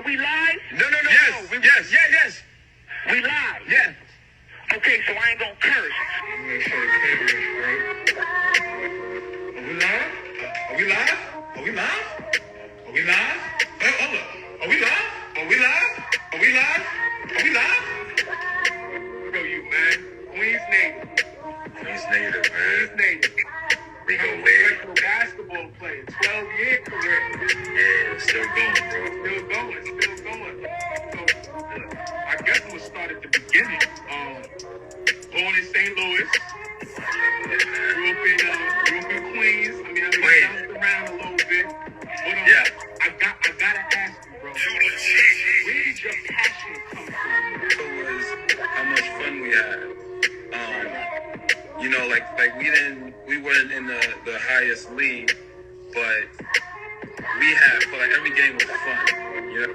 Are we live? No. Yes. Yes. We live? Yes. Okay, so I ain't gonna curse. Make sure the camera's right. Are we live? Are we live? Are we live? Are we live? Hey, hold up. Are we live? Are we live? Are we live? Are we live? Look at you, man. Queens native. He's native, Queens man. native. We go way. Professional basketball player. 12-year career. Yeah, still going, bro. Still going. So, I guess I'm gonna start at the beginning. Born in St. Louis. Grew up in Queens. I mean, bounced around a little bit. But Yeah. I gotta ask you, bro. Where did your passion come from? It was how much fun we had. You know, like we weren't in the highest league, but we had, but like every game was fun. You know.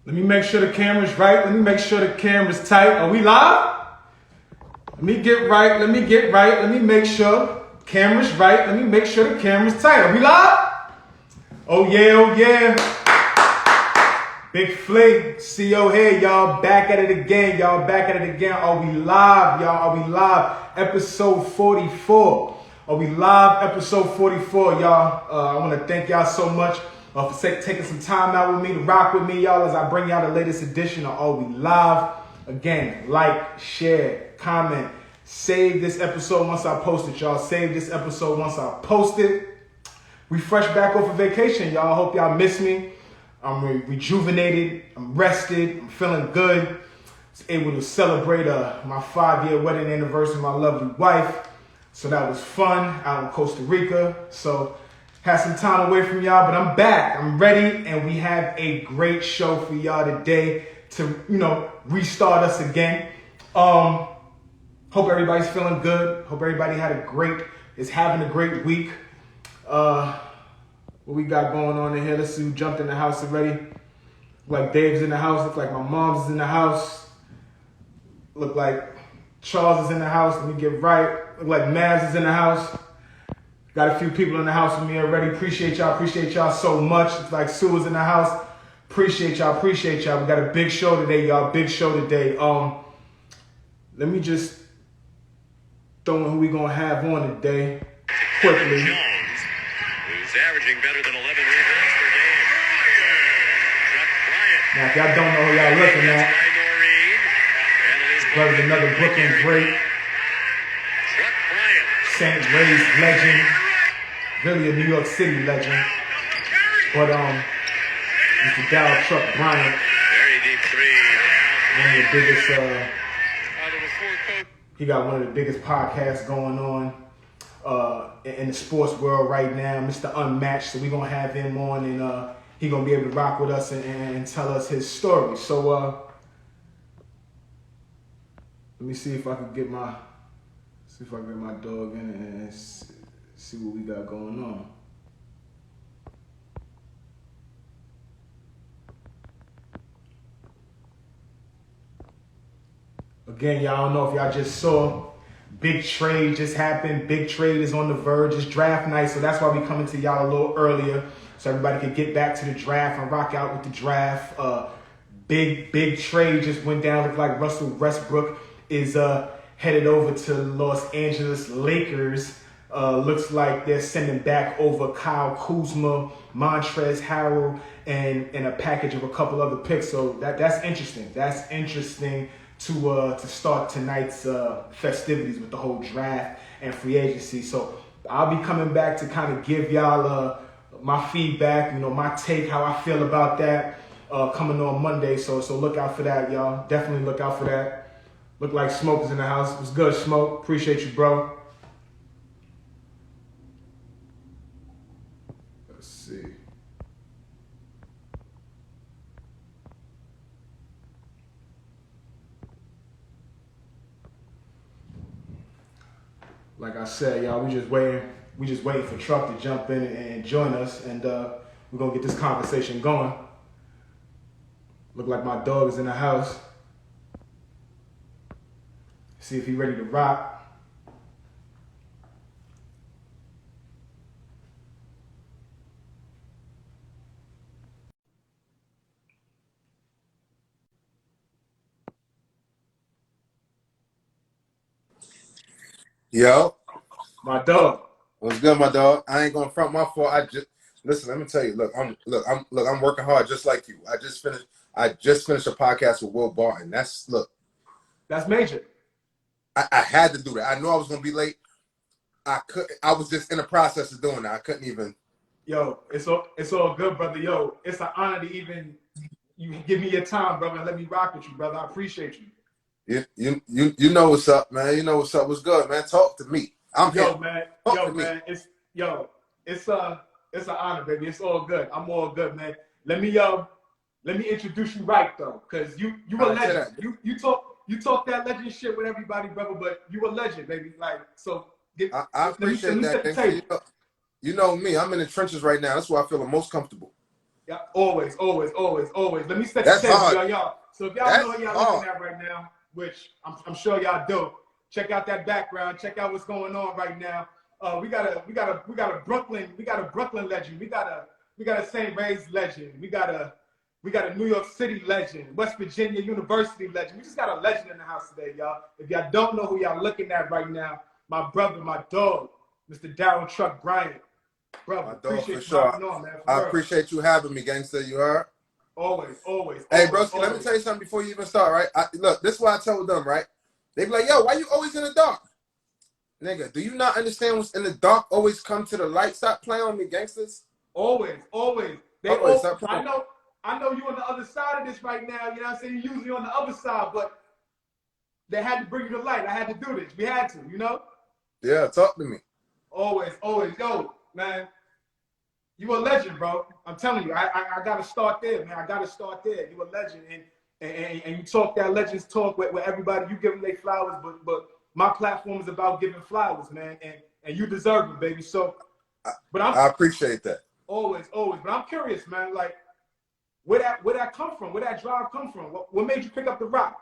Let me make sure the camera's right. Let me make sure the camera's tight. Are we live? Let me get right. Let me make sure camera's right. Let me make sure the camera's tight. Are we live? Oh yeah. Big Flea, CO here, y'all. Back at it again, y'all. Are we live, y'all? Are we live? Episode 44. Are we live? Episode 44, y'all. I want to thank y'all so much for taking some time out with me to rock with me, y'all, as I bring y'all the latest edition of Are We Live. Again, like, share, comment, save this episode once I post it, y'all. Save this episode once I post it. We fresh back off of vacation, y'all. I hope y'all miss me. I'm rejuvenated. I'm rested. I'm feeling good. I was able to celebrate my 5-year wedding anniversary with my lovely wife. So that was fun out in Costa Rica. So had some time away from y'all, but I'm back. I'm ready, and we have a great show for y'all today to, restart us again. Hope everybody's feeling good. Hope everybody is having a great week. What we got going on in here? Let's see who jumped in the house already. Look like Dave's in the house. Look like my mom's is in the house. Look like Charles is in the house. Let me get right. Look like Mavs is in the house. Got a few people in the house with me already. Appreciate y'all so much. It's like Sue is in the house. Appreciate y'all. We got a big show today, y'all. Big show today. Let me just throw in who we gonna have on today quickly. Who's averaging better than 11 rebounds per game. Truck Bryant. Now, if y'all don't know who y'all looking at, brother's another Brooklyn great. Truck Bryant. St. Ray's legend. Really a New York City legend. But Mr. Darryl Truck Bryant, Very deep three. one of the biggest he got one of the biggest podcasts going on in the sports world right now, Mr. Unmatched. So we're gonna have him on, and he's gonna be able to rock with us and tell us his story. So let me see if I can get my dog in and see what we got going on. Again, y'all, I don't know if y'all just saw, big trade just happened. Big trade is on the verge. It's draft night, so that's why we coming to y'all a little earlier, so everybody can get back to the draft and rock out with the draft. Big trade just went down. Looked like Russell Westbrook is headed over to Los Angeles Lakers. Looks like they're sending back over Kyle Kuzma, Montrezl Harrell, and a package of a couple other picks. So that's interesting. That's interesting to start tonight's festivities with the whole draft and free agency. So I'll be coming back to kind of give y'all my feedback, my take, how I feel about that coming on Monday. So look out for that, y'all. Definitely look out for that. Look like Smoke is in the house. What's good, Smoke? Appreciate you, bro. Let's see. Like I said, y'all, we just waiting for Truck to jump in and join us, and we're gonna get this conversation going. Look like my dog is in the house. See if he's ready to rock. Yo, My dog. what's good, my dog? I ain't gonna front my fault. I just listen. Let me tell you. I'm working hard just like you. I just finished a podcast with Will Barton. That's major. I had to do that. I knew I was gonna be late. I was just in the process of doing that. I couldn't even. Yo, it's all good, brother. Yo, it's an honor to even you give me your time, brother, and let me rock with you, brother. I appreciate you. You know what's up, man. You know what's up. What's good, man? Talk to me. I'm Yo, here. man. Talk Yo, to me. man. It's an honor, baby. It's all good. I'm all good, man. Let me introduce you right though, cause you a legend. You talk that legend shit with everybody, brother, but you a legend, baby. Like so. I appreciate that. Set the table. You know me. I'm in the trenches right now. That's where I feel the most comfortable. Yeah, always. Let me set That's the table, hard. y'all. So if y'all That's know what y'all hard. looking at right now, which I'm sure y'all do, check out that background. Check out what's going on right now. We got a Brooklyn legend. We got a St. Ray's legend. We got a New York City legend, West Virginia University legend. We just got a legend in the house today, y'all. If y'all don't know who y'all looking at right now, my brother, my dog, Mr. Darryl Truck Bryant. Brother, My dog, appreciate for you sure. hopping on, man. I appreciate you having me, gangster. You heard? Always. Hey, broski, let me tell you something before you even start, right? Look, this is what I tell them, right? They be like, yo, why you always in the dark? Nigga, do you not understand what's in the dark always come to the light? Stop playing on me, gangsters. Always. Stop playing. I know you on the other side of this right now. You know what I'm saying? You're usually on the other side, but they had to bring you to light. I had to do this. We had to, you know? Yeah, talk to me. Always. Yo, man, you a legend, bro. I'm telling you, I got to start there, man. I got to start there. You a legend, and you talk that legends talk with everybody. You give them their flowers, but my platform is about giving flowers, man, and you deserve it, baby. So, I appreciate that. Always. But I'm curious, man, like where that come from? Where that drive come from? What made you pick up the rock?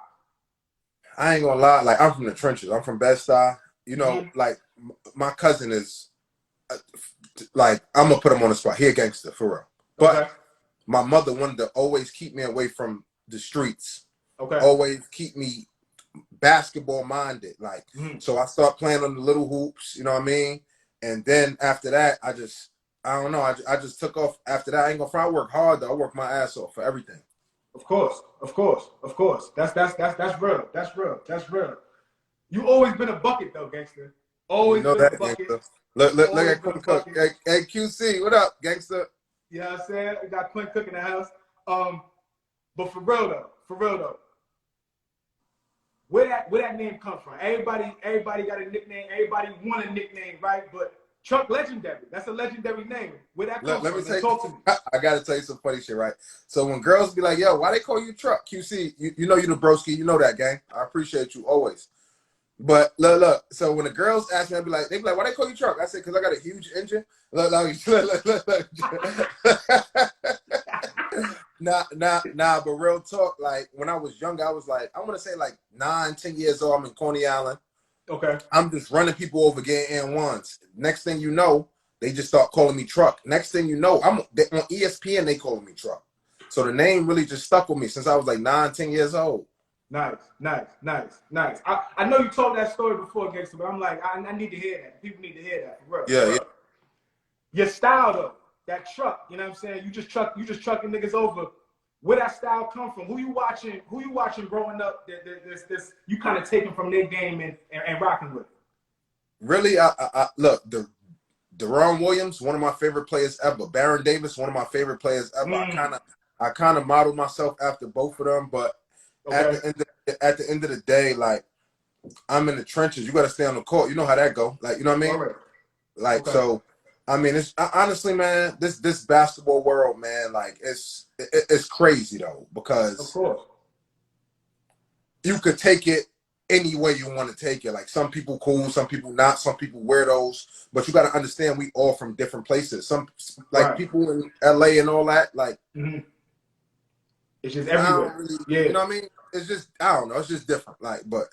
I ain't gonna lie, like I'm from the trenches. I'm from Bed-Stuy. You know, Mm-hmm. like my cousin is, like I'm gonna put him on the spot. He a gangster for real. But my mother wanted to always keep me away from the streets. Okay. Always keep me basketball minded. Like, so I start playing on the little hoops. You know what I mean? And then after that, I don't know. I just took off after that. I ain't gonna front. I work hard though. I work my ass off for everything. Of course. That's real. That's real. You always been a bucket though, gangster. Always been a bucket. Gangster. Look at Quinn Cook. Hey, QC, what up, gangster? You know what I'm saying? We got Quinn Cook in the house. But for real though, where that name come from? Everybody got a nickname. Everybody want a nickname, right? But Truck legendary. That's a legendary name. Where that come from? Talk to me. I gotta tell you some funny shit, right? So when girls be like, "Yo, why they call you Truck?" QC, you know you the broski. You know that, gang. I appreciate you always. But look. So when the girls ask me, they be like, "Why they call you Truck?" I said, "Cause I got a huge engine." Look. Nah. But real talk, like when I was younger, I was like, I want to say like 9, 10 years old. I'm in Coney Island. Okay. I'm just running people over, getting N1s. Next thing you know, they just start calling me Truck. Next thing you know, I'm on ESPN. They calling me Truck. So the name really just stuck with me since I was like 9, 10 years old. Nice. I know you told that story before, gangster, but I'm like, I need to hear that. People need to hear that. For real. Yeah. Your style though, that truck, you know what I'm saying? You just trucking niggas over. Where that style come from? Who you watching growing up that you kind of taking from their game and rocking with? Really, I look, Deron Williams, one of my favorite players ever. Baron Davis, one of my favorite players ever. I kind of modeled myself after both of them, but at the end of the day, like I'm in the trenches. You got to stay on the court. You know how that go. Like, you know what I mean? Right. Like, so, I mean, it's honestly, man, this basketball world, man, like it's crazy though, because of course you could take it any way you want to take it. Like some people cool, some people not, some people weirdos, but you got to understand we all from different places. Some like people in LA and all that, like it's just everywhere. You know what I mean? It's just, I don't know, it's just different. Like, but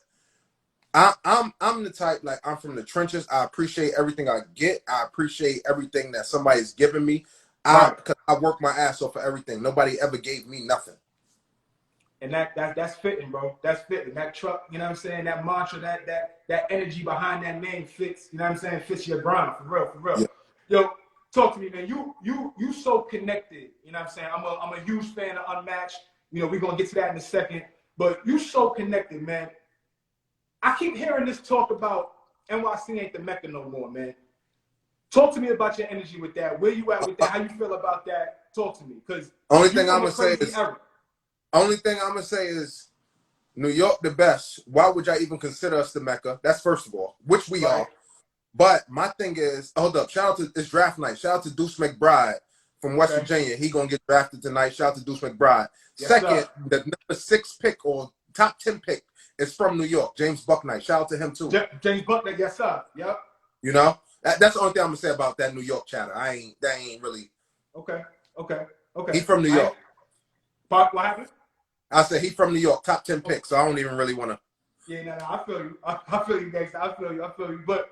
I'm the type, like I'm from the trenches. I appreciate everything I get. I appreciate everything that somebody's giving me. Because I work my ass off for everything. Nobody ever gave me nothing. And that's fitting, bro. That's fitting. That truck, you know what I'm saying? That mantra, that energy behind that name fits, you know what I'm saying? Fits your grind, for real, for real. Yeah. Yo, talk to me, man. You so connected, you know what I'm saying? I'm a huge fan of Unmatched. You know, we're gonna get to that in a second. But you so connected, man. I keep hearing this talk about NYC ain't the Mecca no more, man. Talk to me about your energy with that. Where you at with that? How you feel about that? Talk to me. Because only thing I'm gonna say is New York the best. Why would y'all even consider us the Mecca? That's first of all, which we are. But my thing is, hold up, shout out to it's draft night. Shout out to Deuce McBride from West Virginia. He gonna get drafted tonight. Shout out to Deuce McBride. Yes, Second, sir. the number 6 pick or top 10 pick is from New York. James Bucknight. Shout out to him too. James Bucknight, yes, sir. Yep. You know? That's the only thing I'm gonna say about that New York chatter. That ain't really. Okay. He from New York. What happened? I said he from New York, top 10 picks. So I don't even really want to. Yeah, no, I feel you. I feel you, gangsta. I feel you. But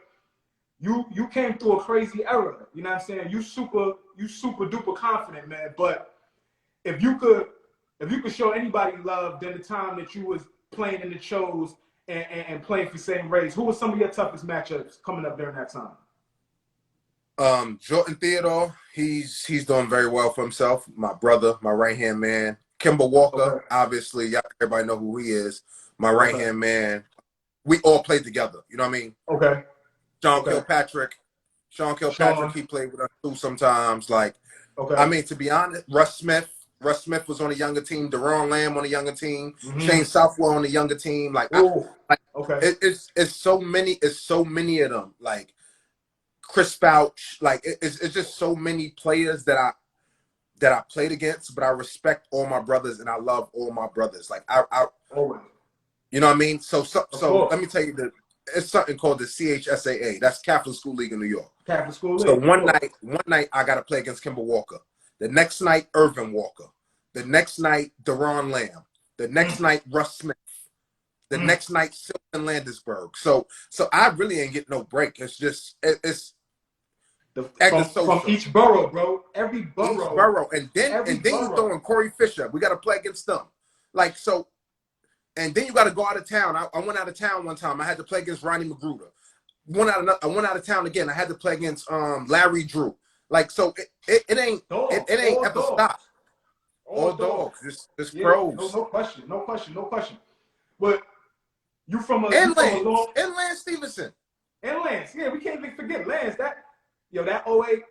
you came through a crazy era. You know what I'm saying? You super duper confident, man. But if you could show anybody love during the time that you was playing in the shows and playing for St. Ray's, who were some of your toughest matchups coming up during that time? Jordan Theodore, he's doing very well for himself. My brother, my right-hand man. Kimber Walker, obviously, everybody know who he is. My right-hand man. We all played together. You know what I mean? Okay. Sean Kilpatrick, he played with us too sometimes. Like, I mean, to be honest, Russ Smith was on a younger team. Deron Lamb on a younger team. Shane Southwell on a younger team. Like, it's so many of them. Like Chris Bouch. Like, it's just so many players that I played against. But I respect all my brothers and I love all my brothers. Like, you know what I mean? So let me tell you it's something called the CHSAA. That's Catholic School League in New York. Catholic School League. So one night I got to play against Kimber Walker. The next night, Irvin Walker. The next night, Deron Lamb. The next night, Russ Smith. The next night, Sylvan Landisberg. So I really ain't getting no break. It's just it's from each borough, bro. Every borough. Each borough. And then you throwing Corey Fisher. We got to play against them. Like, so. And then you got to go out of town. I went out of town one time. I had to play against Ronnie Magruder. I went out of town again. I had to play against Larry Drew. Like, so it ain't ever stopped. All dogs. Just pros. No question. But you from a and Lance Stevenson. And Lance, yeah, we can't even forget Lance. That 08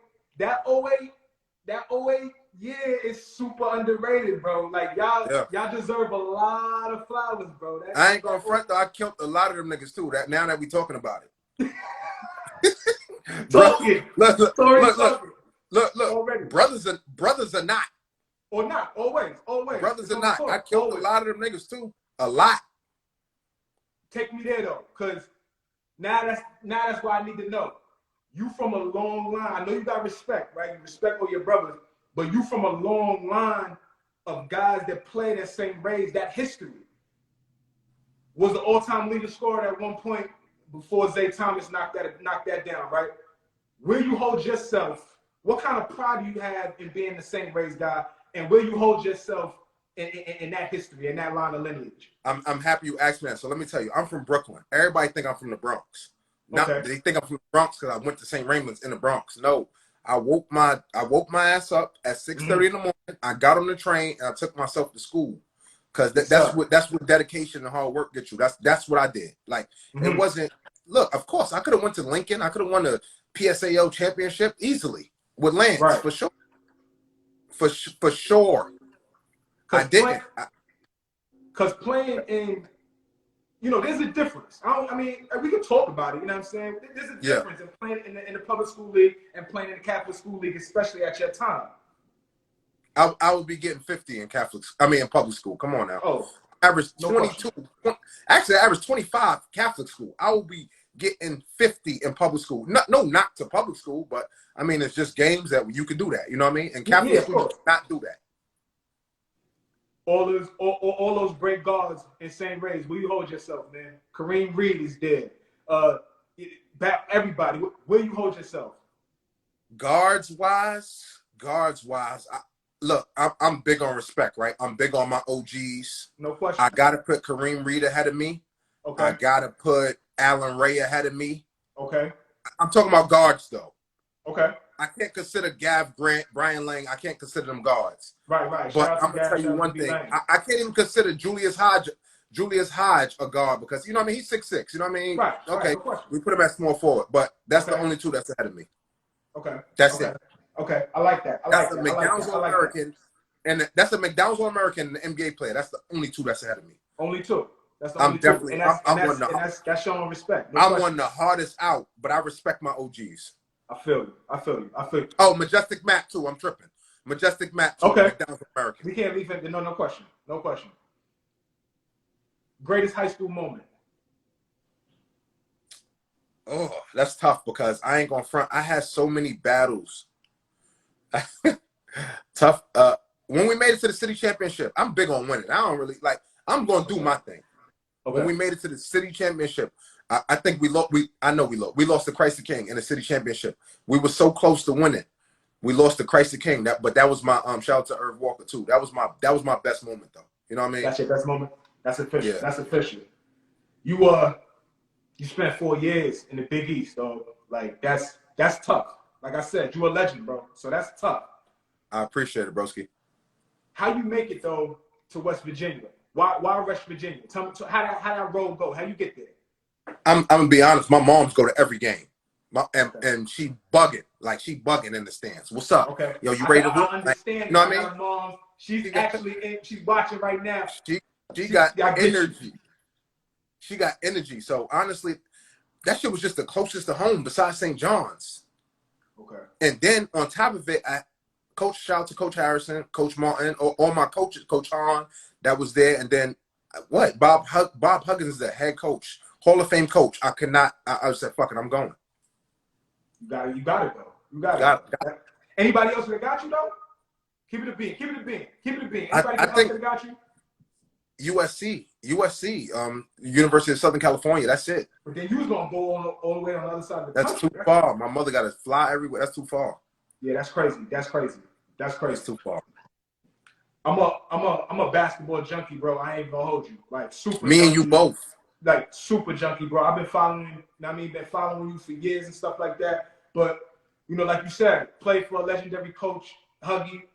year is super underrated, bro. Like, y'all deserve a lot of flowers, bro. I ain't gonna front though. I killed a lot of them niggas too. Now that we talking about it. Look. Brothers are not. Or not. Always. Brothers are not. I killed a lot of them niggas too. A lot. Take me there though, cause now that's why I need to know. You from a long line. I know you got respect, right? You respect all your brothers, but you from a long line of guys that played at St. Ray's. That history was the all-time leading scorer at one point before Zay Thomas knocked that down, right? Where you hold yourself? What kind of pride do you have in being the St. Ray's guy, and where you hold yourself in that history, in that line of lineage? I'm happy you asked me that. So let me tell you, I'm from Brooklyn. Everybody think I'm from the Bronx. They think I'm from the Bronx because I went to St. Raymond's in the Bronx. No, I woke my ass up at 6:30 in the morning. I got on the train and I took myself to school because that's what dedication and hard work get you. That's what I did. Like it wasn't. Look, of course, I could have went to Lincoln. I could have won the PSAO championship easily with Lance for sure. For sure, I didn't. Because playing in, there's a difference. I mean, we can talk about it. You know what I'm saying? There's a difference in playing in the public school league and playing in the Catholic school league, especially at your time. I would be getting 50 in in public school. Come on now. Oh, average 22. Actually, I average 25 Catholic school. I will be getting 50 in public school. Not to public school, but I mean, it's just games that you could do that. You know what I mean? And Catholic school, you cannot do that. All those great guards in St. Ray's, where you hold yourself, man? Kareem Reed is dead. Everybody, where you hold yourself? Guards wise, look, I'm big on respect, right? I'm big on my OGs. No question. I gotta put Kareem Reed ahead of me. Okay. I gotta put Allen Ray ahead of me. Okay. I'm talking about guards though. Okay. I can't consider Gav Grant, Brian Lang. I can't consider them guards. Right. Right. But I'm gonna tell you one thing. I can't even consider Julius Hodge a guard because you know what I mean. He's 6'6". You know what I mean? Right. Okay. Right, no We put him at small forward, but that's the Okay. only two that's ahead of me. Okay. That's okay. it. Okay. I like that. That's a McDonald's All-American, and that's a McDonald's All-American and an NBA player. That's the only two that's ahead of me. Only two. That's the I'm only definitely. two. That's showing respect. No I'm question. one of the hardest out, but I respect my OGs. I feel you. Oh, Majestic Matt too. I'm tripping. Majestic Matt too. Okay. McDonald's All-American. We can't leave it. No question. No question. Greatest high school moment. Oh, that's tough because I ain't gonna front. I had so many battles. Tough. When we made it to the city championship, I'm big on winning. I don't really like. I'm gonna do my thing. Okay. When we made it to the city championship, I think we lost. I know we lost. We lost to Christ the King in the city championship. We were so close to winning. We lost to Christ the King. But that was my shout out to Irv Walker too. That was my best moment though. You know what I mean? That's your best moment. That's official. Yeah. That's official. You spent 4 years in the Big East, though. Like that's tough. Like I said, you're a legend, bro. So that's tough. I appreciate it, broski. How you make it though to West Virginia? Why West Virginia? Tell me how that road go. How you get there? I'm gonna be honest. My moms go to every game, and she bugging like she bugging in the stands. What's up? Okay. Yo, you ready to hoop? I understand. Like, you know what I mean? Mom, she's actually she's watching right now. She got energy. She got energy. So honestly, that shit was just the closest to home besides St. John's. Okay. And then on top of it, shout out to Coach Harrison, Coach Martin, all my coaches, Coach Hahn, that was there. And then Bob Huggins is the head coach, Hall of Fame coach. I said, fuck it, I'm going. You got to go. You got it. Anybody else that got you though? Keep it a bean. Anybody else that got you? USC, University of Southern California. That's it. But then you was gonna go all the way on the other side of the That's country. too far. My mother got to fly everywhere. That's too far. Yeah, that's crazy. That's too far. I'm a basketball junkie, bro. I ain't gonna hold you. Like super. Me junkie, and you both. Like super junkie, bro. I've been following. Been following you for years and stuff like that. But like you said, played for a legendary coach, Huggy.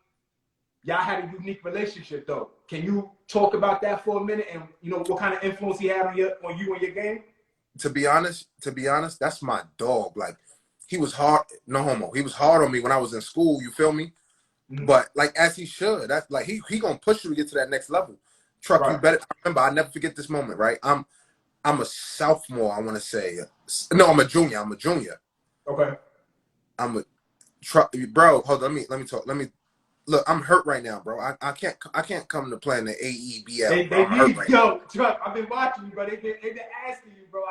Y'all had a unique relationship, though. Can you talk about that for a minute, and what kind of influence he had on you and your game? To be honest, that's my dog. Like, he was hard. No homo. He was hard on me when I was in school. You feel me? Mm-hmm. But like as he should. That's like he gonna push you to get to that next level. Truck, right. You better. I remember. I never forget this moment. Right. I'm a sophomore. I want to say. No, I'm a junior. Okay. I'm a truck, bro. Hold on. Let me talk. Look, I'm hurt right now, bro. I can't come to play in the AEBL. Truck, I've been watching you, bro. They've been asking you, bro.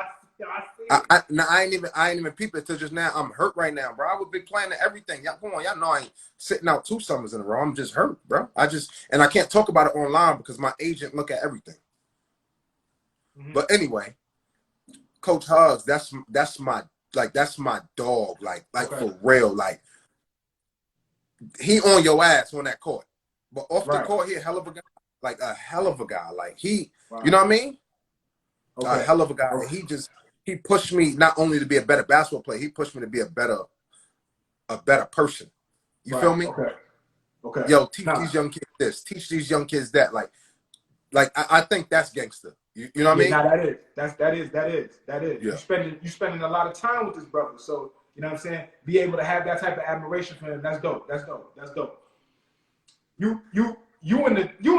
I ain't even peep it till just now. I'm hurt right now, bro. I would be playing everything. Y'all, come on, y'all know I ain't sitting out 2 summers in a row. I'm just hurt, bro. And I can't talk about it online because my agent look at everything. Mm-hmm. But anyway, Coach Hugs, that's my dog. Like okay. For real, like. He on your ass on that court, but off the court, he a hell of a guy. Like a hell of a guy. Like he, you know what I mean? Okay. A hell of a guy. Okay. He pushed me not only to be a better basketball player, he pushed me to be a better person. You feel me? Okay. Yo, teach these young kids this. Teach these young kids that. Like I think that's gangster. You know what I mean? Nah, that is. Yeah. You spending a lot of time with this brother, so. You know what I'm saying? Be able to have that type of admiration for him. That's dope. You in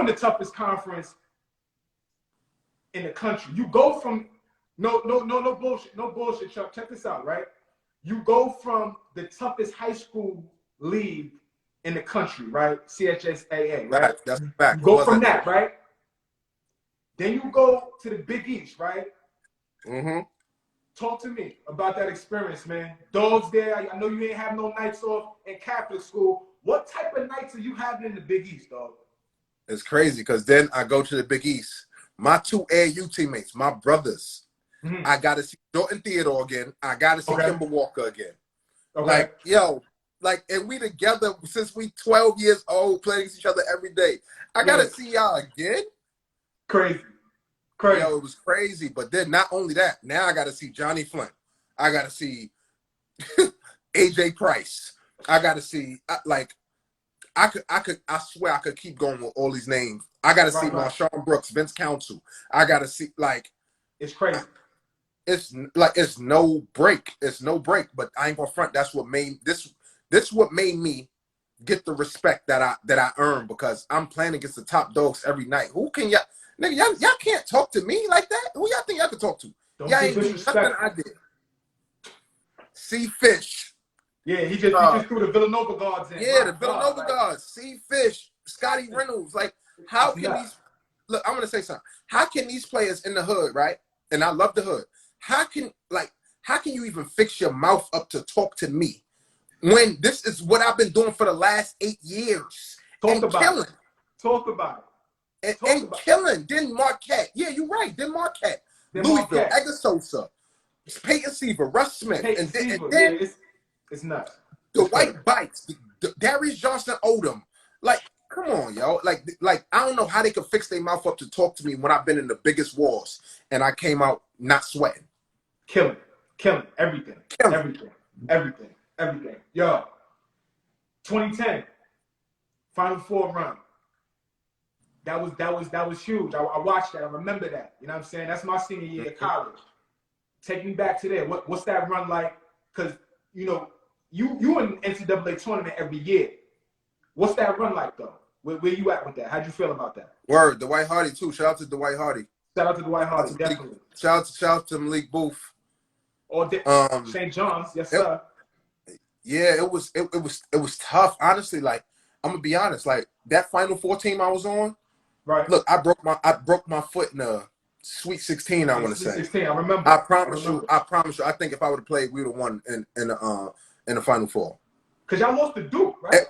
the toughest conference in the country. You go from no bullshit, Chuck. Check this out, right? You go from the toughest high school league in the country, right? CHSAA, right? That's a fact. You go from that, right? Then you go to the Big East, right? Mm-hmm. Talk to me about that experience, man. Dogs there. I know you ain't have no nights off in Catholic school. What type of nights are you having in the Big East, dog? It's crazy because then I go to the Big East. My 2 AAU teammates, my brothers, I got to see Jordan Theodore again. I got to see Kimber Walker again. Okay. Like, yo, Like, and we together since we 12 years old, playing against each other every day. I gotta see y'all again. Crazy. Yo, it was crazy. But then not only that, now I gotta see Johnny Flint. I gotta see AJ Price. I gotta see I swear I could keep going with all these names. I gotta see Marshawn Brooks, Vince Council. I gotta see it's crazy. It's no break. It's no break. But I ain't gonna front. That's what made this what made me get the respect that I earned, because I'm playing against the top dogs every night. Who can y'all? Nigga, y'all can't talk to me like that. Who y'all think y'all can talk to? Y'all ain't do nothing I did. See Fish. Yeah, he just threw the Villanova guards in. Yeah, the Villanova guards. See Fish, Scotty Reynolds. Like, how can these look? I'm gonna say something. How can these players in the hood, right? And I love the hood. How can you even fix your mouth up to talk to me when this is what I've been doing for the last 8 years? Talk about it. And killing. Then Marquette. Yeah, you're right. Then Marquette. Louisville, Edgar Sosa, Peyton Seaver, Russ Smith. And then it's nuts. The White Bites, Darius Johnson Odom. Like, come on, yo. Like I don't know how they could fix their mouth up to talk to me when I've been in the biggest wars and I came out not sweating. Killing. Everything. Yo, 2010, Final Four run. That was huge. I watched that. I remember that. You know what I'm saying? That's my senior year of college. Take me back to there. What's that run like? Because, you know, you in NCAA tournament every year. What's that run like, though? Where you at with that? How'd you feel about that? Word, Dwight Hardy, too. Shout out to Dwight Hardy. Definitely. Shout out to Malik Booth. Or St. John's, yes, sir. Yeah, it was tough. Honestly, like, I'm gonna be honest, like that Final Four team I was on. Right. Look, I broke my foot in a Sweet 16. I want to say. 16. I remember. I promise you. I think if I would have played, we would have won in the Final Four. Cause y'all lost to Duke, right?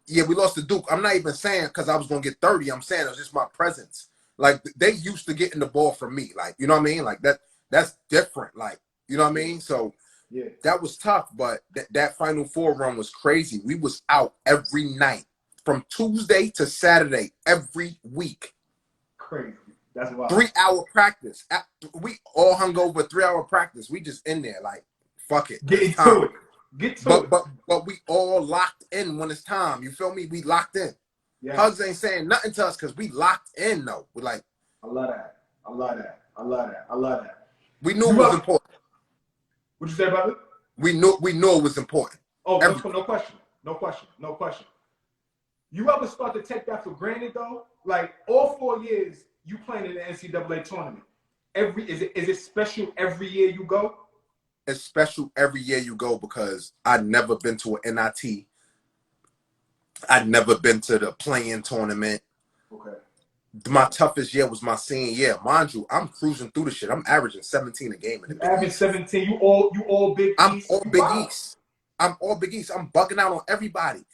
Yeah, we lost to Duke. I'm not even saying because I was gonna get 30. I'm saying it was just my presence. Like, they used to getting the ball from me. Like, you know what I mean? Like that's different. Like, you know what I mean? So yeah, that was tough. But that Final Four run was crazy. We was out every night from Tuesday to Saturday every week. Crazy. That's wild. 3-hour practice. We all hung over 3-hour practice. We just in there like, fuck it. Get to it. But we all locked in when it's time. You feel me? We locked in. Yeah. Hugs ain't saying nothing to us because we locked in though. We're like, I love that. We knew it was important. What'd you say about it? We knew it was important. Oh, no question. You ever start to take that for granted though? Like, all 4 years you playing in the NCAA tournament. Is it special every year you go? It's special every year you go because I'd never been to an NIT. I'd never been to the play-in tournament. Okay. My toughest year was my senior year. Mind you, I'm cruising through the shit. I'm averaging 17 a game. In the Big East. 17. You all Big East. I'm all Big East. I'm bugging out on everybody.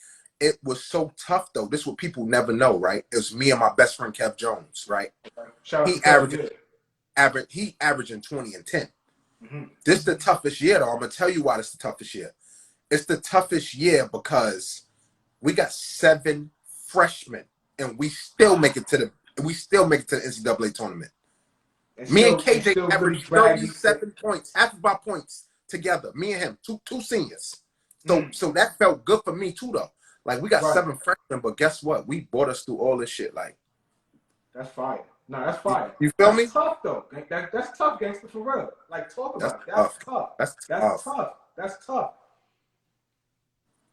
It was so tough though. This is what people never know, right? It was me and my best friend Kev Jones, right? He averaging 20 and 10. Mm-hmm. This is the toughest year though. I'm gonna tell you why this is the toughest year. It's the toughest year because we got 7 freshmen and we still make it to the NCAA tournament. Me and KJ averaged 37 points, half of our points together. Me and him, two seniors. So that felt good for me too though. Like, we got 7 freshmen, but guess what? We brought us through all this shit. Like, that's fire. No, that's fire. You feel me? That's tough though. That's tough, gangster, for real. Like, talk about it. That's tough. That's tough.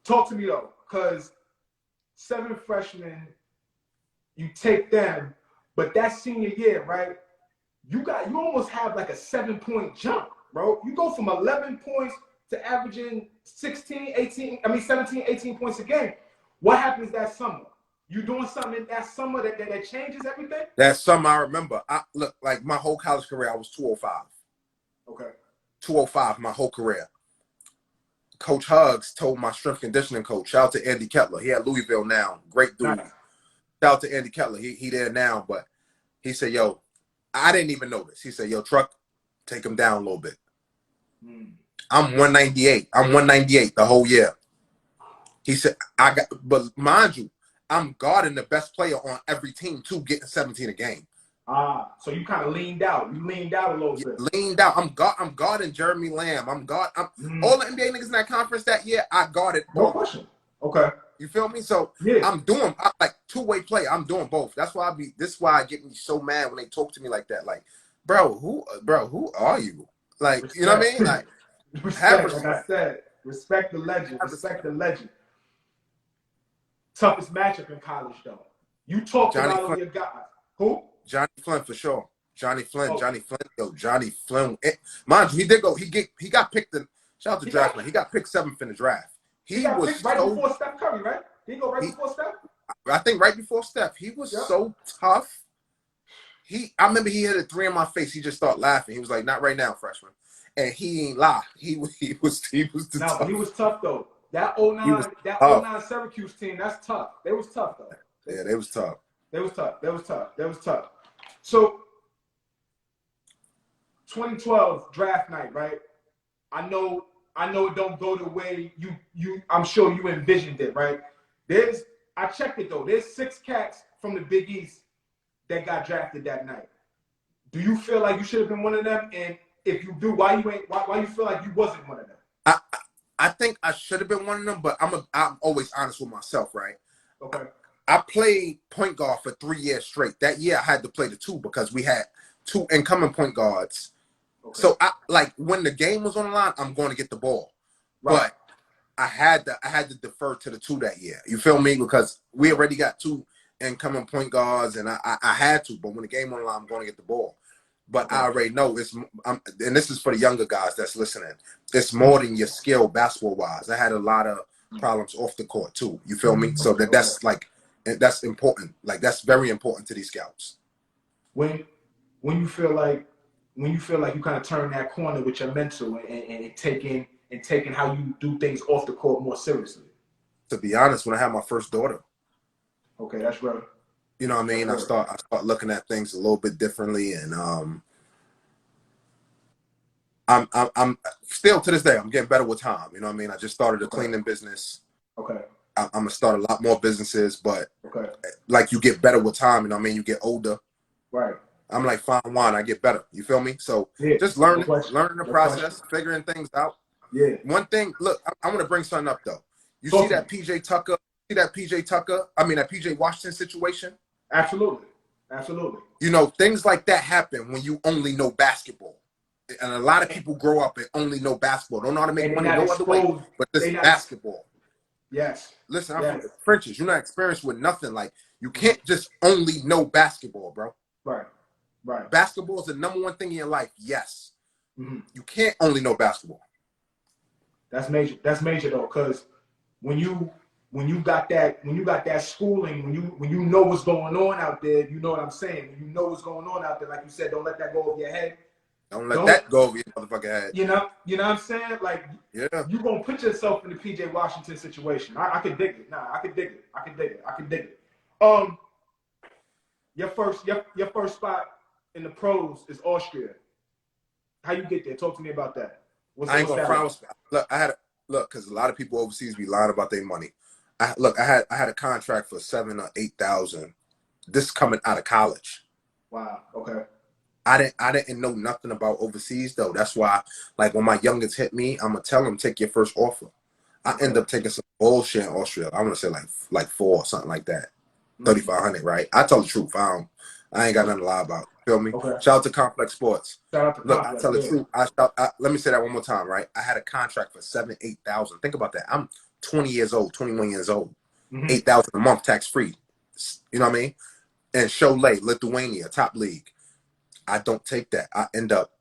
Talk to me though, because 7 freshmen, you take them, but that senior year, right? You almost have like a 7-point jump, bro. You go from 11 points to averaging 17, 18 points a game. What happens that summer? You doing something in that summer that changes everything? That summer, I remember. Look, like my whole college career, I was 205. Okay. 205, my whole career. Coach Hugs told my strength conditioning coach, shout out to Andy Kettler. He at Louisville now. Great dude. Nice. Shout out to Andy Kettler. He there now, but he said, yo, I didn't even know this. He said, yo, Truck, take him down a little bit. I'm 198. I'm 198 the whole year. He said, I got, but mind you, I'm guarding the best player on every team too, getting 17 a game. So you kind of leaned out. You leaned out a little bit. Leaned out. I'm guarding Jeremy Lamb. I'm all the NBA niggas in that conference that year. I guarded No both. question. Okay. You feel me? So Yeah. I'm doing like two-way play. I'm doing both. That's why this is why I get me so mad when they talk to me like that. Like, bro, who are you? Like, Respect. you know what I mean? Like, respect. Like I said, respect the legend. Respect the legend. Toughest matchup in college, though. You talked about all your guys. Who? Johnny Flynn for sure. Johnny Flynn. Oh. Johnny Flynn. Yo, Johnny Flynn. Mind you, he did go. He got picked in. Shout out to Draftman. He got picked 7th in the draft. He got picked right before Steph Curry, right? Did he go right before Steph? I think right before Steph. He was so tough. I remember he hit a 3 in my face. He just started laughing. He was like, "Not right now, freshman." And he ain't lie. He was the tough. But he was tough though. That 09 Syracuse team, that's tough. They was tough though. Yeah, they was tough. They was tough. So 2012 draft night, right? I know it don't go the way you I'm sure you envisioned it, right? I checked it though. There's 6 cats from the Big East that got drafted that night. Do you feel like you should have been one of them? And if you do, why you feel like you wasn't one of them? I think I should have been one of them, but I'm always honest with myself, right? Okay. I played point guard for 3 years straight. That year I had to play the 2 because we had 2 incoming point guards. Okay. So when the game was on the line, I'm going to get the ball. Right. But I had to defer to the 2 that year. You feel me? Because we already got 2 incoming point guards, and I had to. But when the game on the line, I'm going to get the ball. But I already know and this is for the younger guys that's listening. It's more than your skill basketball wise. I had a lot of problems off the court too. You feel me? So that's important. Like that's very important to these scouts. When you feel like you kind of turn that corner with your mental and taking how you do things off the court more seriously. To be honest, when I had my first daughter. Okay, that's right. You know what I mean? I start looking at things a little bit differently, and I'm still to this day I'm getting better with time. You know what I mean? I just started a cleaning business. Okay. I'm gonna start a lot more businesses, but like you get better with time. You know what I mean? You get older. Right. I'm like fine wine. I get better. You feel me? So just learning the process, figuring things out. Yeah. One thing. Look, I want to bring something up though. You see that PJ Tucker? That PJ Washington situation? Absolutely. You know, things like that happen when you only know basketball. And a lot of people grow up and only know basketball. Don't know how to make money no other way, but this is basketball. Yes. Listen, I'm from the Frenches. You're not experienced with nothing. Like, you can't just only know basketball, bro. Right. Basketball is the number one thing in your life. Yes. Mm-hmm. You can't only know basketball. That's major though, because when you got that schooling, when you know what's going on out there, you know what I'm saying. When you know what's going on out there, like you said, don't let that go over your head. Don't let that go over your motherfucking head. You know what I'm saying? Like, you're gonna put yourself in the PJ Washington situation. I could dig it. I could dig it. Your first spot in the pros is Austria. How you get there? Talk to me about that. I ain't gonna front. Look, because a lot of people overseas be lying about their money. I had a contract for 7,000 or 8,000. This coming out of college. Wow. Okay. I didn't know nothing about overseas though. That's why, like, when my youngest hit me, I'm gonna tell them take your first offer. I end up taking some bullshit in Austria. I want to say like 4 or something like that, 3,500. Right? I tell the truth. I ain't got nothing to lie about. Feel me? Okay. Shout out to Complex Sports. Look, I tell the truth. Let me say that one more time. Right? I had a contract for 7,000-8,000. Think about that. I'm 20 years old, 21 years old. 8,000 a month, tax free. You know what I mean? And Cholet, Lithuania, top league. I don't take that. I end up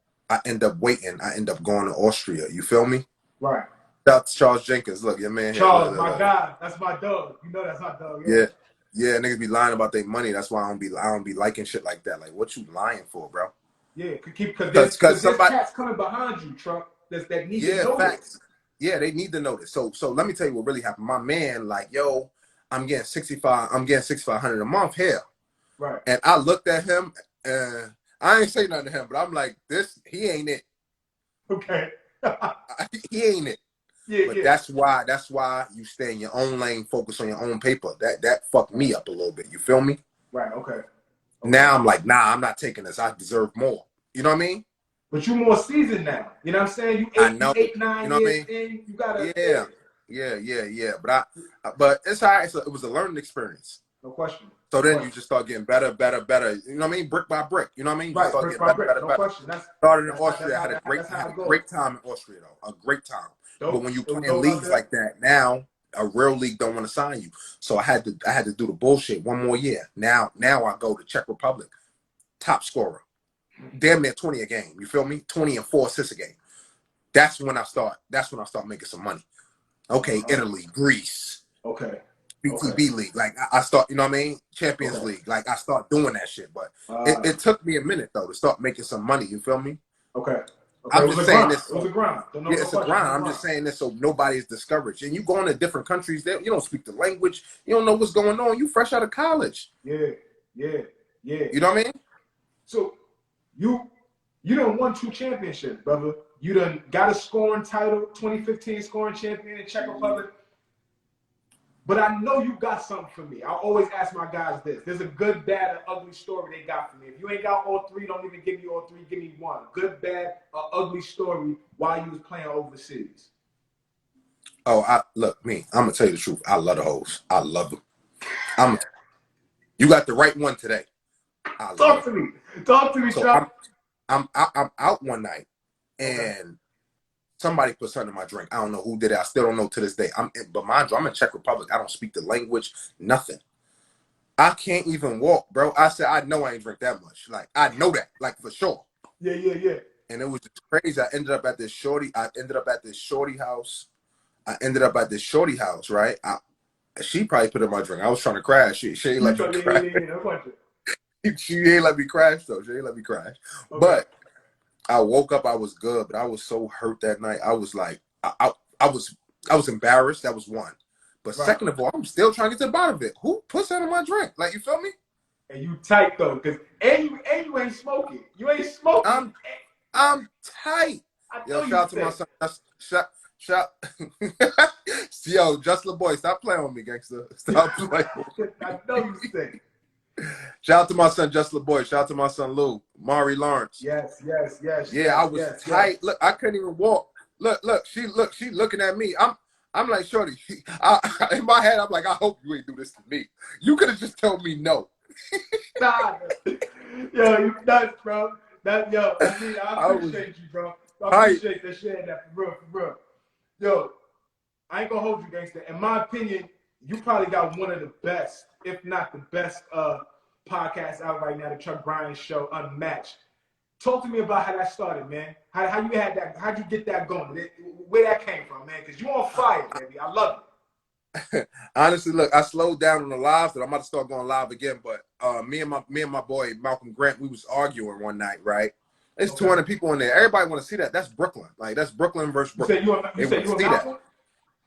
waiting. I end up going to Austria. You feel me? Right. That's Charles Jenkins. Look, your man. Charles, my guy. That's my dog. You know that's my dog. Yeah. Niggas be lying about their money. That's why I don't be liking shit like that. Like, what you lying for, bro? Yeah, because there's cats coming behind you, Truck. That need to know facts. Yeah, they need to know this. So let me tell you what really happened. My man, like, yo, I'm getting 6,500 a month here. Right. And I looked at him and I ain't say nothing to him, but I'm like, he ain't it. Okay. He ain't it. Yeah, But yeah. that's why you stay in your own lane, focus on your own paper. That fucked me up a little bit. You feel me? Right. Okay. Now I'm like, nah, I'm not taking this. I deserve more. You know what I mean? But you more seasoned now. You know what I'm saying? I know. You 8, You 9 know what I years mean? in. You gotta. Yeah. But it's all right. So it was a learning experience. No question. So then you just start getting better. You know what I mean? Brick by brick. You know what I mean? You just Right. start Brick getting by better, brick. better, No better. question. Started in Austria. I had That's how a it goes. great time in Austria though. A great time. Dope. But when you It was play in dope out leagues there. like that, now a real league don't want to sign you. So I had to do the bullshit one more year. Now I go to Czech Republic, top scorer, damn near 20 a game. You feel me? 20 and 4 assists a game. That's when I start making some money. Okay, Italy, Greece. Okay. BTB League. Like I start, you know what I mean? Champions League. Like I start doing that shit. But it took me a minute though to start making some money. You feel me? Okay. I'm just saying this. It was a grind. Yeah, it's a grind. I'm just saying this so nobody is discouraged. And you going to different countries, you don't speak the language. You don't know what's going on. You fresh out of college. Yeah. You know what I mean? So you done won 2 championships, brother. You done got a scoring title, 2015 scoring champion in Czech Republic. But I know you got something for me. I always ask my guys this. There's a good, bad, and ugly story they got for me. If you ain't got all 3, don't even give me all 3. Give me one. Good, bad, or ugly story while you was playing overseas. Oh, I'm gonna tell you the truth. I love the hoes. I love them. You got the right one today. Talk to me, so Chuck. I'm out one night and somebody put something in my drink. I don't know who did it. I still don't know to this day. But mind you, I'm in Czech Republic. I don't speak the language, nothing. I can't even walk, bro. I said, I know I ain't drink that much. Like, I know that, like, for sure. Yeah. And it was just crazy. I ended up at this shorty house, right? She probably put in my drink. I was trying to crash. She ain't let me crash. She ain't let me crash, though. She ain't let me crash. Okay. But I woke up, I was good, but I was so hurt that night. I was like, I was embarrassed. That was one. But second of all, I'm still trying to get to the bottom of it. Who puts that in my drink? Like, you feel me? And you tight though, cause you ain't smoking. You ain't smoking. I'm tight. Yo, shout out to my son. Shout. Yo, Just LaBoy, stop playing with me, gangster. Stop playing with me. I know you say. Shout out to my son, Just LaBoy. Shout out to my son, Lou. Mari Lawrence. Yes. Yeah, I was tight. Yes. Look, I couldn't even walk. Look, she looking at me. I'm like, shorty. In my head, I'm like, I hope you ain't do this to me. You could have just told me no. Nah, yo, you nuts, bro. I appreciate you, bro. I appreciate that sharing that for real. Yo, I ain't gonna hold you, gangster. In my opinion, you probably got one of the best, if not the best, podcasts out right now. The Truck Bryant Show, Unmatched. Talk to me about how that started, man. How you had that? How'd you get that going? Where that came from, man? Because you on fire, baby. I love it. Honestly, look, I slowed down on the lives, but I'm about to start going live again. But me and my boy Malcolm Grant, we was arguing one night, right? There's 200 people in there. Everybody want to see that. That's Brooklyn. Like, that's Brooklyn versus Brooklyn. You said you and Malcolm?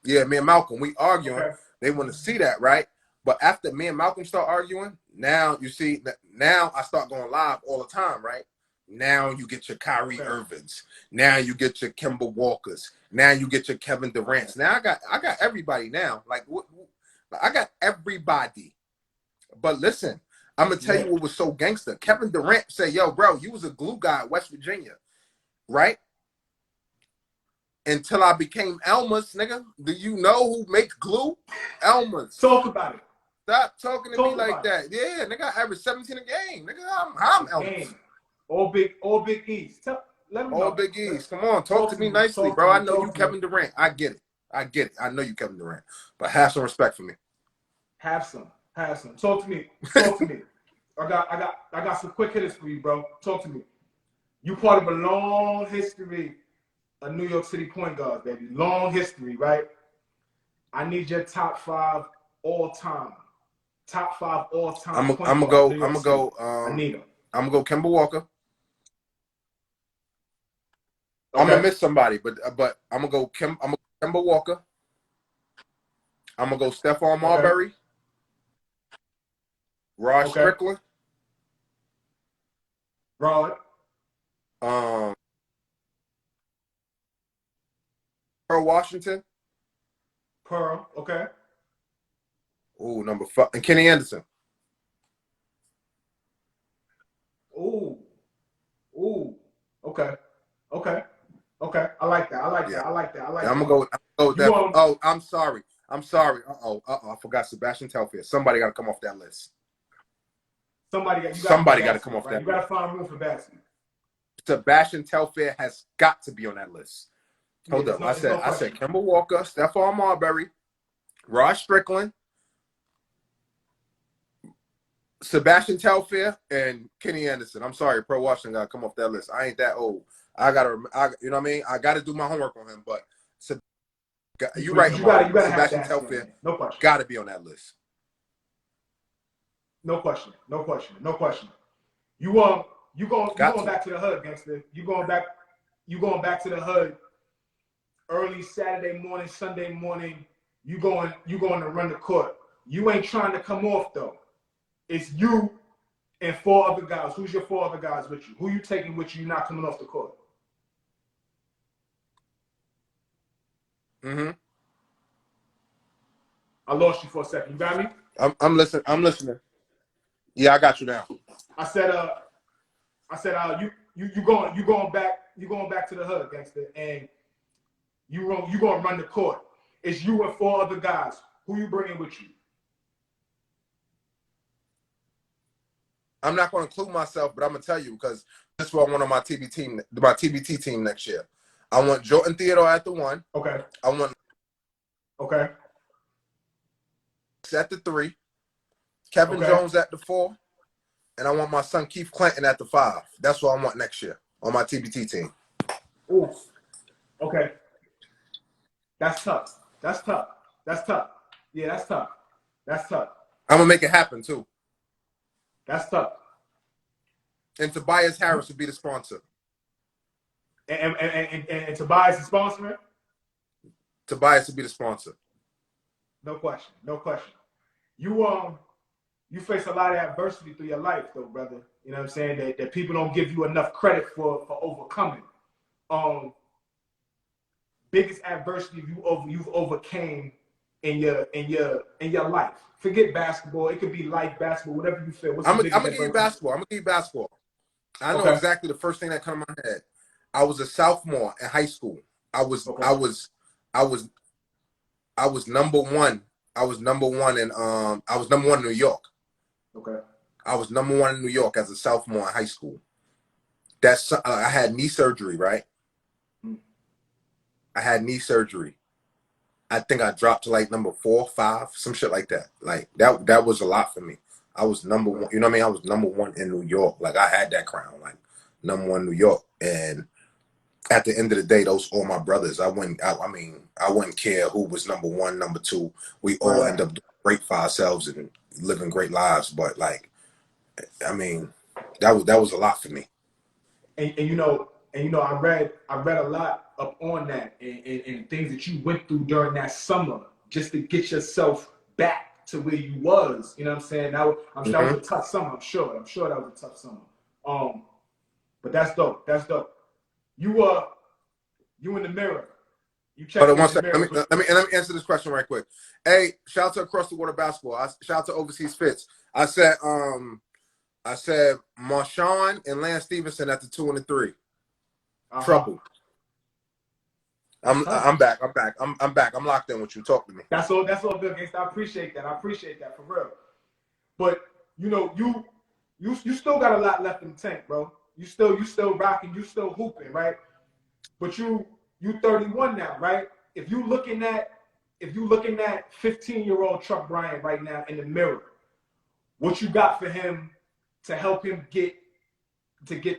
Yeah, me and Malcolm, we arguing. Okay. They want to see that, right? But after me and Malcolm start arguing, now you see that now I start going live all the time, right? Now you get your Kyrie Irvings. Now you get your Kemba Walkers. Now you get your Kevin Durant's. Now I got everybody now. Like I got everybody. But listen, I'm gonna tell you what was so gangster. Kevin Durant said, "Yo, bro, you was a glue guy at West Virginia, right? Until I became Elmer's, nigga. Do you know who makes glue? Elmer's. Talk about it. Stop talking to me like that. Yeah, nigga, I average 17 a game. Nigga, I'm Elmer's. All big E's. Let me know. Big E's. Come on, talk to me nicely, bro. I know you Kevin Durant. I get it. I know you Kevin Durant. But have some respect for me. Have some. Talk to me. I got some quick hitters for you, bro. Talk to me. You part of a long history of New York City point guards, baby. Long history, right? I need your top 5 all time. Top 5 all time. I'm gonna go. I need them. I'm gonna go Kemba Walker. Okay. I'm gonna miss somebody, but I'm gonna go Kemba Walker. I'm gonna go Stephon Marbury. Rod Strickland. Rod. Earl Washington. Pearl. Okay. Ooh, number 5. And Kenny Anderson. Ooh. Ooh. Okay. Okay. Okay. I like that. I like Yeah. that. I like that. I like Yeah, I'm that. gonna go with that. want- Oh, I'm sorry. Uh-oh. I forgot Sebastian Telfair. Somebody got to come off that list. Somebody got to come off right? that You got list. to find room for Bassett. Sebastian Telfair has got to be on that list. Hold up. I said Kemba Walker, Stephon Marbury, Rod Strickland, Sebastian Telfair, and Kenny Anderson. I'm sorry, Pro Washington got to come off that list. I ain't that old. You know what I mean? I got to do my homework on him, but you're right. You gotta Sebastian have that Telfair, no question. got to be on that list. No question. No question. No question. You going back to the hood, gangster. You going back to the hood early Saturday morning, Sunday morning. You going to run the court. You ain't trying to come off though. It's you and 4 other guys. Who's your 4 other guys with you? Who you taking with you? You're not coming off the court. Mm-hmm. I lost you for a second. You got me? I'm listening. Yeah, I got you now. I said you going back to the hood, gangster, and you gonna run the court. It's you and 4 other guys. Who you bringing with you? I'm not going to include myself, but I'm going to tell you because this is what I want on my TBT team next year. I want Jordan Theodore at the 1. Okay. I want Okay. at the 3, Kevin Jones at the 4, and I want my son Keith Clinton at the 5. That's what I want next year on my TBT team. Ooh. Okay. That's tough. That's tough. Yeah, that's tough. I'm going to make it happen, too. That's tough. And Tobias Harris would be the sponsor. And Tobias is sponsoring? Tobias would be the sponsor. No question. You face a lot of adversity through your life, though, brother. You know what I'm saying? That people don't give you enough credit for overcoming. Biggest adversity you've overcame in your life. Forget basketball. It could be life, basketball, whatever you feel. I'm gonna give you basketball. I know exactly the first thing that comes to my head. I was a sophomore in high school. I was number 1. I was number 1 in New York. Okay. I was number 1 in New York as a sophomore in high school. I had knee surgery, right? I had knee surgery. I think I dropped to like number 4, 5, some shit like that. Like that was a lot for me. I was number 1. You know what I mean? I was number 1 in New York. Like I had that crown, like number 1 in New York. And at the end of the day, those all my brothers. I wouldn't care who was number 1, number 2. We all end up doing great for ourselves and living great lives. But like, I mean, that was a lot for me. And you know, I read a lot up on that and things that you went through during that summer just to get yourself back to where you was. You know what I'm saying? That was a tough summer. I'm sure that was a tough summer. But that's dope. You in the mirror. You check. Hold on one second. Let me answer this question right quick. Hey, shout out to Across the Water Basketball. Shout out to Overseas Fits. I said Marshawn and Lance Stevenson at the 2 and the 3. Trouble. I'm back. I'm back. I'm locked in with you. Talk to me. That's all good, gangsta. I appreciate that for real. But you know, you still got a lot left in the tank, bro. You still rocking, you still hooping, right? But you 31 now, right? If you looking at 15-year-old Truck Bryant right now in the mirror, what you got for him to help him get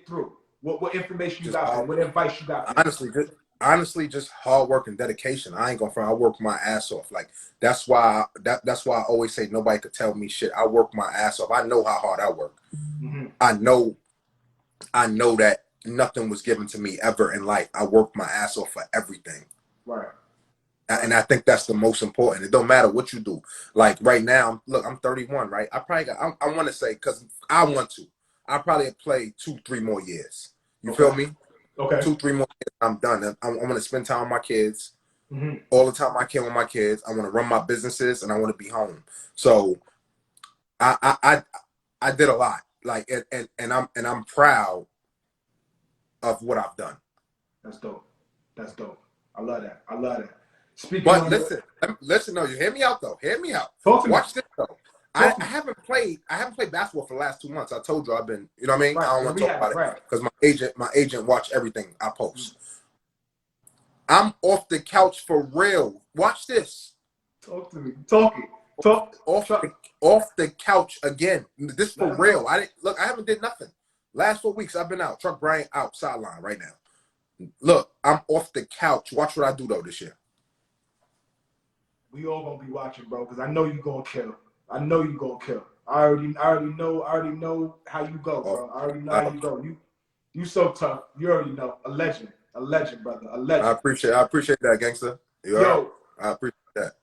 through? What information you got for him? What advice you got for him? Honestly, just hard work and dedication. I ain't gonna front. I work my ass off. Like that's why I always say nobody could tell me shit. I work my ass off. I know how hard I work. Mm-hmm. I know that nothing was given to me ever in life. I worked my ass off for everything. Right. And I think that's the most important. It don't matter what you do. Like right now, look, I'm 31, right? I want to say, because I want to. I probably play 2-3 more years. You feel me? Okay. 2-3 more years, I'm done. I'm going to spend time with my kids. all the time I can with my kids. I want to run my businesses and I want to be home. So I did a lot. Like and I'm proud of what I've done. That's dope. That's dope. I love that. I love that. Speaking But on listen, no, you hear me out though. Hear me out. Talk to me. Watch this though. I haven't played basketball for the last 2 months. I told you I've been, you know what I mean? Right. I don't want to talk about Right. it because my agent watch everything I post. I'm off the couch for real. Watch this. Talk to me. Talk it. Talk. Off the couch again. This for real. I haven't did nothing. Last 4 weeks I've been out. Truck Bryant out sideline right now. Look, I'm off the couch. Watch what I do though this year. We all gonna be watching, bro, because I know you gonna kill. I know you gonna kill. I already know how you go, bro. I already know how you go. You so tough. You already know. A legend, brother. A legend. I appreciate that, gangster. Yo, I appreciate that.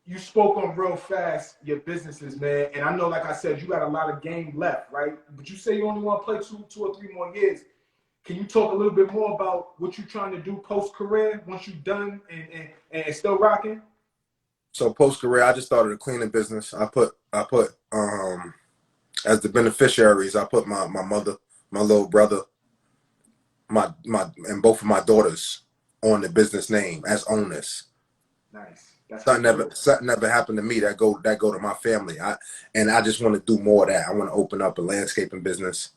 You spoke on real fast your businesses, man, and I know, like I said, you got a lot of game left, right? But you say you only want to play two or three more years. Can you talk a little bit more about what you're trying to do post-career once you're done and still rocking? So post-career, I just started a cleaning business. I put as the beneficiaries, I put my mother, my little brother, my and both of my daughters on the business name as owners. Nice. That's something never happened to me that go to my family. I just want to do more of that. I want to open up a landscaping business.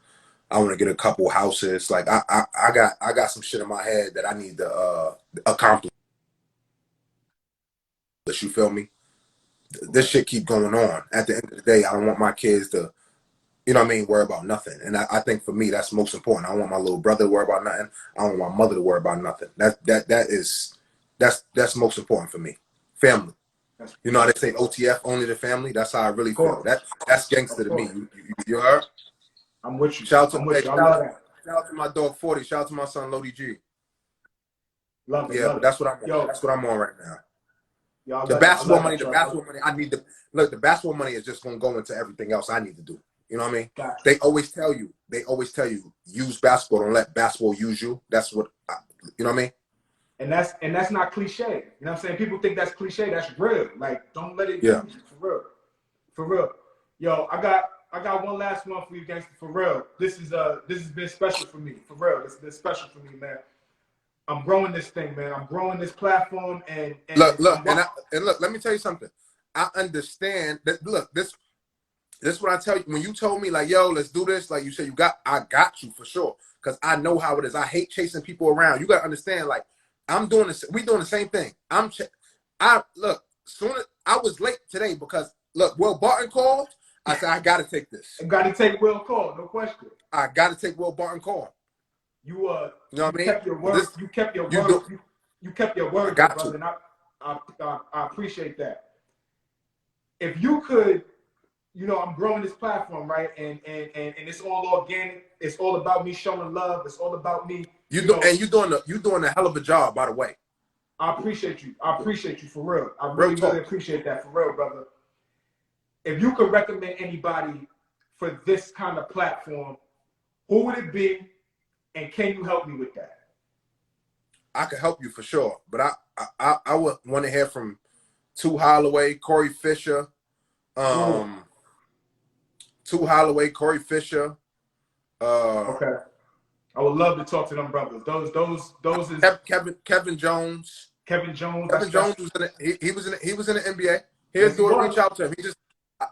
I want to get a couple houses. Like I got some shit in my head that I need to accomplish. You feel me? This shit keep going on. At the end of the day, I don't want my kids to, you know what I mean, worry about nothing. And I think for me, that's most important. I don't want my little brother to worry about nothing. I don't want my mother to worry about nothing. That's most important for me. Family. You know how they say OTF, only the family? That's how I really feel. That's gangster to me. You heard? I'm with you. Shout out to my dog 40. Shout out to my son Lodi G. Love it. Yeah, but that's what I'm on. Yo, that's what I'm on right now. Yo, The basketball money, I need to look. The basketball money is just gonna go into everything else I need to do. You know what I mean? Gotcha. They always tell you, use basketball. Don't let basketball use you. That's what you know what I mean? And that's not cliche. You know what I'm saying? People think that's cliche. That's real. Like, don't let it Yeah. use you, for real. Yo, I got one last one for you, gangster. For real. This has been special for me. For real. This has been special for me, man. I'm growing this thing, man. I'm growing this platform, and look, let me tell you something. I understand that. Look, this is what I tell you. When you told me, like, yo, let's do this, like you said, I got you for sure, because I know how it is. I hate chasing people around. You got to understand, like, I'm doing this. We doing the same thing. Soon as I was late today because look, Will Barton called. I said I got to take this. I got to take Will call, no question. I got to take Will Barton call. You know what I mean? Kept your word. You kept your word. You kept your word, brother. And I appreciate that. If you could, I'm growing this platform, right? And it's all organic. It's all about me showing love. It's all about me. You're doing a hell of a job, by the way. I appreciate you. I appreciate you for real. I really appreciate that for real, brother. If you could recommend anybody for this kind of platform, who would it be? And can you help me with that? I could help you for sure, but I would want to hear from Tu Holloway, Corey Fisher, Tu Holloway, Corey Fisher. Okay, I would love to talk to them brothers. Those is Kevin Jones. Kevin Jones. Kevin Jones was he was in the NBA. Here's do reach out to him. He just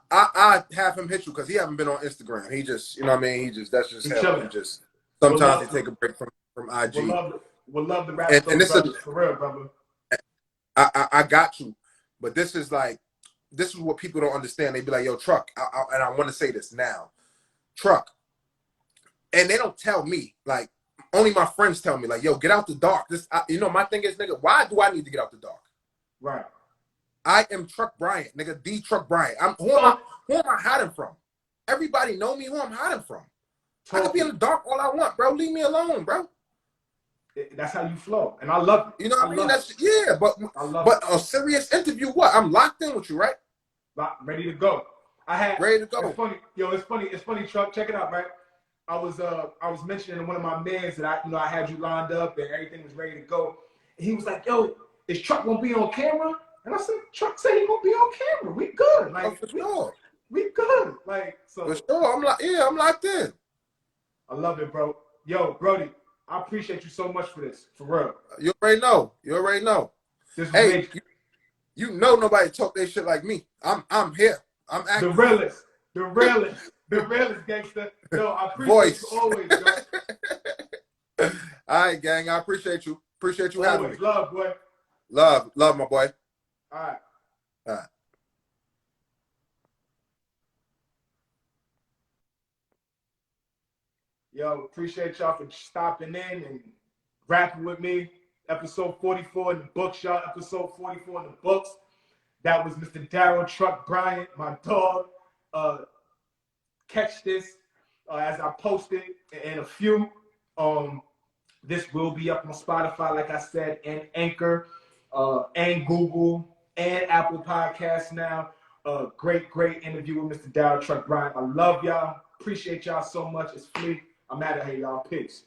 I have him hit you because he haven't been on Instagram. He just that's just him. He just sometimes he take a break from IG. Would love to rap with those brothers for real, brother. I got you, but this is what people don't understand. They be like, yo, Truck, and I want to say this now, Truck, and they don't tell me, like, only my friends tell me, like, yo, get out the dark. My thing is, nigga, why do I need to get out the dark? Right. I am Truck Bryant, nigga, the Truck Bryant. Who am I hiding from? Everybody know me. Who I'm hiding from? I could be in the dark all I want, bro. Leave me alone, bro. That's how you flow, and I love it. You know what I mean? But a serious interview, what? I'm locked in with you, right? Ready to go. Ready to go. It's funny, It's funny, Truck. Check it out, right? I was mentioning to one of my mans that I had you lined up and everything was ready to go, And he was like, yo, is Truck gonna be on camera? And I said, Truck said he gonna be on camera. We good. Like, Oh, for sure. we good. Like, so. For sure. I'm locked in. I love it, bro. Yo, Brody, I appreciate you so much for this. For real. You already know. This was Hey, you know nobody talk that shit like me. I'm here. I'm acting. The realest gangster. Yo, I appreciate you always, bro. All right, gang. I appreciate you. Appreciate you having me. Love, boy. Love, my boy. All right. Yo, appreciate y'all for stopping in and rapping with me. Episode 44 in the books, y'all. Episode 44 in the books. That was Mr. Darryl Truck Bryant, my dog. Catch this as I post it in a few. This will be up on Spotify, like I said, and Anchor, and Google, and Apple Podcasts now. Great interview with Mr. Darryl Truck Bryant. I love y'all. Appreciate y'all so much. It's free. I'm out of here, y'all. Peace.